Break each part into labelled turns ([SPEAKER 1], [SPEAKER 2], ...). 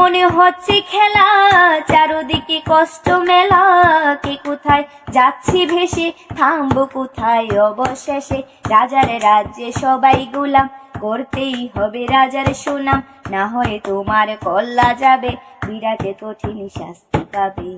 [SPEAKER 1] কেমন হচ্ছে খেলা, চারদিকে কষ্ট মেলা, কে কোথায় যাচ্ছি ভেসে, থামবো কোথায় অবশেষে। রাজার রাজ্যে সবাই গোলাম, করতেই হবে রাজার সুনাম, না হয় তোমার কল্লা যাবে, বিরাটে কঠিন শাস্তি পাবে।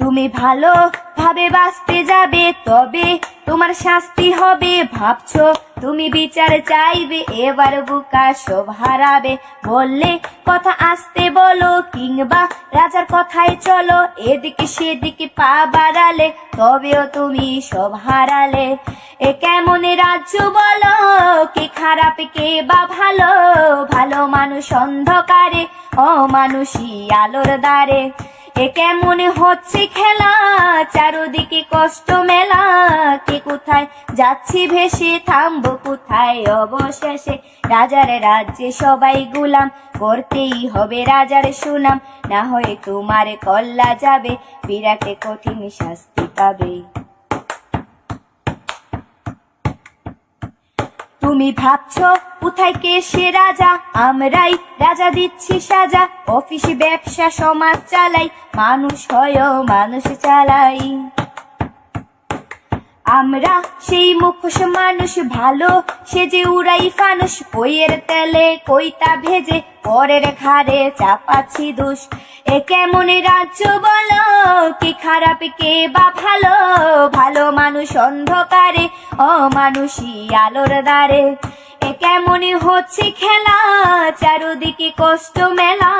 [SPEAKER 1] তুমি ভালো ভাবে বাঁচতে যাবে, তবে তোমার শাস্তি হবে। ভাবছো তুমি বিচার চাইবে, এবার বুকা সব হারাবে। বললে কথা আসতে বলো, কিংবা রাজার কথায় চলো, এদিকে সেদিকে পা বাড়ালে, তবেও তুমি সব হারালে। এ কেমন রাজ্য বলো, কে খারাপ কে বা ভালো, ভালো মানুষ অন্ধকারে, অমানুষী আলোর দ্বারে। এ কেমন হচ্ছে খেলা, চারদিকে কষ্ট মেলা, কে কোথায় যাচ্ছি ভেসে, থামবো কোথায় অবশেষে। রাজার রাজ্যে সবাই গোলাম, করতেই হবে রাজার সুনাম, না হয় তোমার কল্লা যাবে, বিরাটে কঠিন শাস্তি পাবে। তুমি ভাবছো কোথায় কে সে রাজা, আমরাই রাজা দিচ্ছি সাজা। অফিস ব্যবসা সমাজ চালাই, মানুষ হয় মানুষ চালাই। আমরা সেই মুখোশ মানুষ, ভালো সেজে উড়াই ফানুষ, কইয়ের তেলে কইতা ভেজে, পরের ঘাড়ে চাপাচ্ছি দোষ। এ কেমন রাজ্য বলো, কে খারাপ কে বা ভালো, ভালো মানুষ অন্ধকারে, অমানুষী আলোর দ্বারে। এ কেমন হচ্ছে খেলা, চারদিকে কষ্ট মেলা,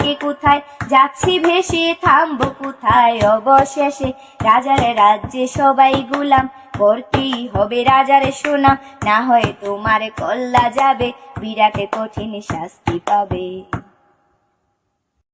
[SPEAKER 1] কে কোথায় যাচ্ছি ভেসে, থামবো কোথায় অবশেষে। রাজার রাজ্যে সবাই গোলাম, করতেই হবে রাজার সুনাম, না হয় তোমার কল্লা যাবে, বিরাটে কঠিন শাস্তি পাবে।